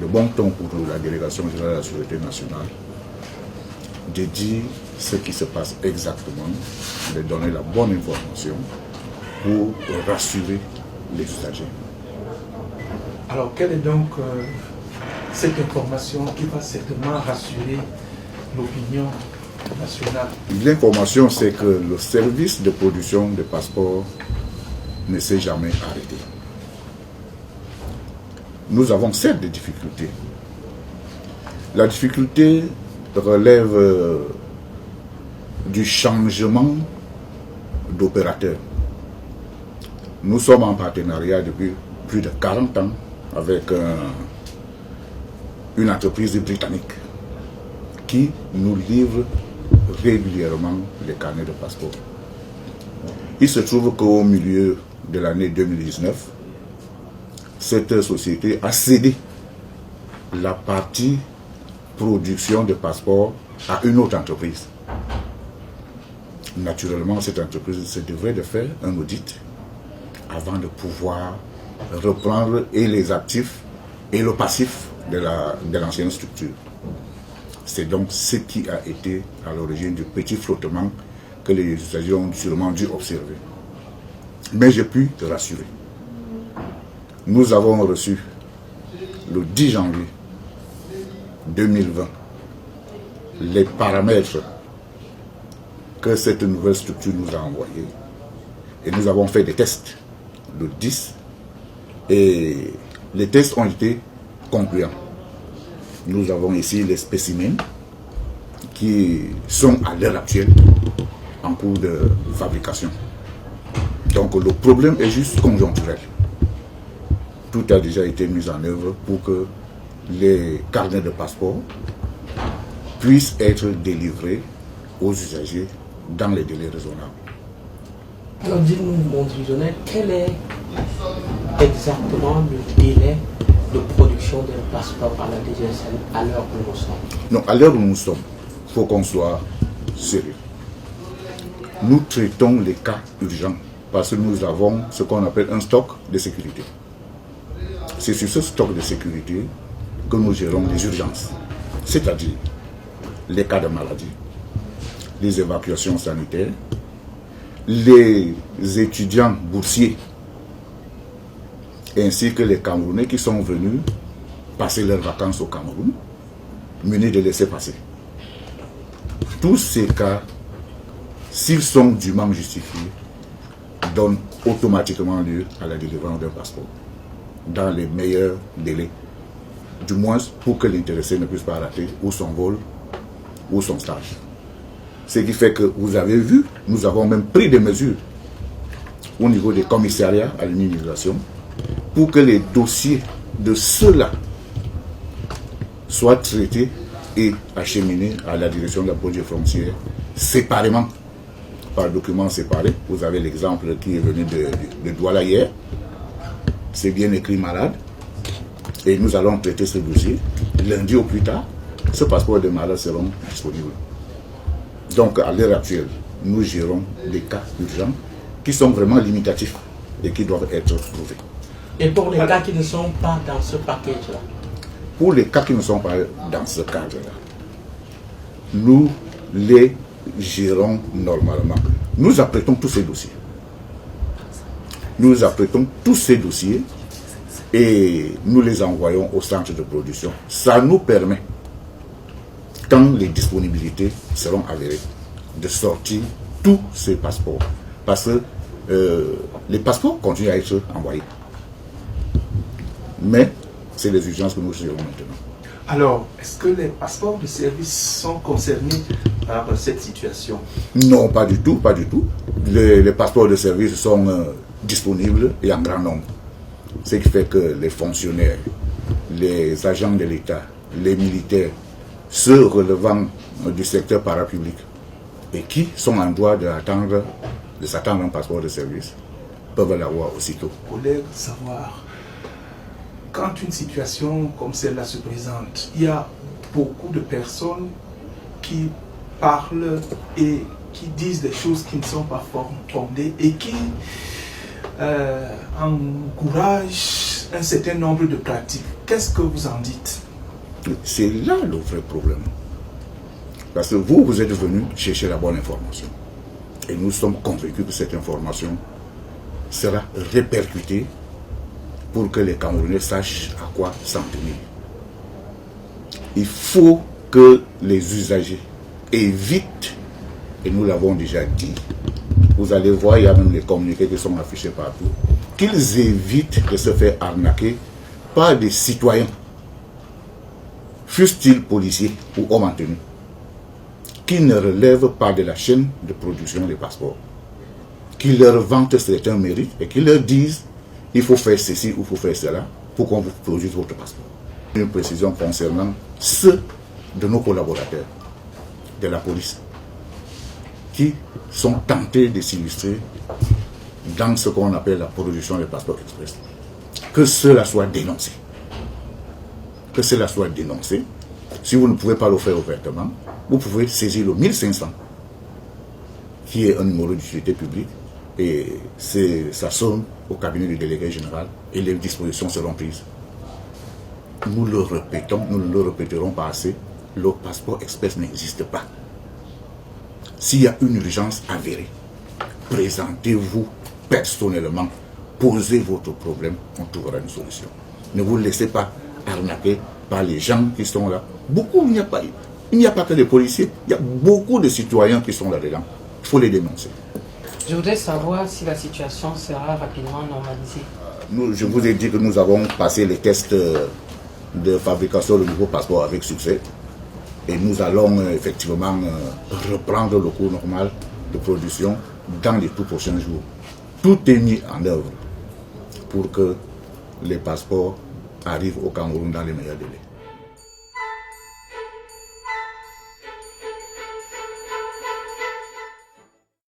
de bon ton pour la délégation générale de la Sûreté nationale de dire ce qui se passe exactement, de donner la bonne information pour rassurer les usagers. Alors, quelle est donc cette information qui va certainement rassurer l'opinion nationale? L'information, c'est que le service de production de passeports ne s'est jamais arrêté. Nous avons certes des difficultés. La difficulté relève du changement d'opérateur. Nous sommes en partenariat depuis plus de 40 ans avec une entreprise britannique qui nous livre régulièrement les carnets de passeport. Il se trouve qu'au milieu de l'année 2019, cette société a cédé la partie production de passeports à une autre entreprise. Naturellement, cette entreprise se devrait de faire un audit avant de pouvoir reprendre et les actifs et le passif de l'ancienne structure. C'est donc ce qui a été à l'origine du petit flottement que les usagers ont sûrement dû observer. Mais j'ai pu te rassurer. Nous avons reçu le 10 janvier 2020 les paramètres que cette nouvelle structure nous a envoyés. Et nous avons fait des tests le 10 et les tests ont été concluants. Nous avons ici les spécimens qui sont à l'heure actuelle en cours de fabrication. Donc le problème est juste conjoncturel. Tout a déjà été mis en œuvre pour que les carnets de passeport puissent être délivrés aux usagers dans les délais raisonnables. Alors dis-nous, mon divisionnaire, quel est exactement le délai de production d'un passeport par la DGSN à l'heure où nous sommes? Non, à l'heure où nous sommes, il faut qu'on soit sérieux. Nous traitons les cas urgents parce que nous avons ce qu'on appelle un stock de sécurité. C'est sur ce stock de sécurité que nous gérons les urgences, c'est-à-dire les cas de maladie, les évacuations sanitaires, les étudiants boursiers, ainsi que les Camerounais qui sont venus passer leurs vacances au Cameroun, munis de laissez-passer. Tous ces cas, s'ils sont dûment justifiés, donnent automatiquement lieu à la délivrance d'un passeport, dans les meilleurs délais, du moins pour que l'intéressé ne puisse pas rater ou son vol ou son stage. Ce qui fait que vous avez vu, nous avons même pris des mesures au niveau des commissariats à l'immigration pour que les dossiers de ceux-là soient traités et acheminés à la direction de la police frontière séparément, par documents séparés. Vous avez l'exemple qui est venu de Douala hier. C'est bien écrit malade. Et nous allons traiter ce dossier. Lundi au plus tard, ce passeport de malade seront disponibles. Donc à l'heure actuelle, nous gérons des cas urgents qui sont vraiment limitatifs et qui doivent être prouvés. Et pour les cas qui ne sont pas dans ce package-là? Pour les cas qui ne sont pas dans ce cadre-là, nous les gérons normalement. Nous apprêtons tous ces dossiers. Nous apprêtons tous ces dossiers et nous les envoyons au centre de production. Ça nous permet, quand les disponibilités seront avérées, de sortir tous ces passeports. Parce que les passeports continuent à être envoyés. Mais c'est les urgences que nous gérons maintenant. Alors, est-ce que les passeports de service sont concernés par cette situation? Non, pas du tout, pas du tout. Les passeports de service sont disponibles et en grand nombre. Ce qui fait que les fonctionnaires, les agents de l'État, les militaires, ceux relevant du secteur parapublic et qui sont en droit de s'attendre un passeport de service peuvent l'avoir aussitôt. Je voulais savoir, quand une situation comme celle-là se présente, il y a beaucoup de personnes qui parlent et qui disent des choses qui ne sont pas fondées et qui encouragent un certain nombre de pratiques. qu'est-ce que vous en dites? C'est là le vrai problème. Parce que vous êtes venu chercher la bonne information. Et nous sommes convaincus que cette information sera répercutée pour que les Camerounais sachent à quoi s'en tenir. Il faut que les usagers évitent, et nous l'avons déjà dit, vous allez voir, il y a même les communiqués qui sont affichés partout, qu'ils évitent de se faire arnaquer par des citoyens, fussent-ils policiers ou hommes en tenue, qui ne relèvent pas de la chaîne de production des passeports, qui leur vantent certains mérites et qui leur disent il faut faire ceci ou il faut faire cela pour qu'on vous produise votre passeport. Une précision concernant ceux de nos collaborateurs de la police qui sont tentés de s'illustrer dans ce qu'on appelle la production des passeports express. Que cela soit dénoncé. Que cela soit dénoncé. Si vous ne pouvez pas le faire ouvertement, vous pouvez saisir le 1500, qui est un numéro d'utilité publique, et ça sonne au cabinet du délégué général, et les dispositions seront prises. Nous le répétons, nous ne le répéterons pas assez, le passeport express n'existe pas. S'il y a une urgence avérée, présentez-vous personnellement, posez votre problème, on trouvera une solution. Ne vous laissez pas arnaquer par les gens qui sont là. Beaucoup, il n'y a pas que des policiers, il y a beaucoup de citoyens qui sont là-dedans. Il faut les dénoncer. Je voudrais savoir si la situation sera rapidement normalisée. Je vous ai dit que nous avons passé les tests de fabrication de nouveaux passeports avec succès. Et nous allons effectivement reprendre le cours normal de production dans les tout prochains jours. Tout est mis en œuvre pour que les passeports arrivent au Cameroun dans les meilleurs délais.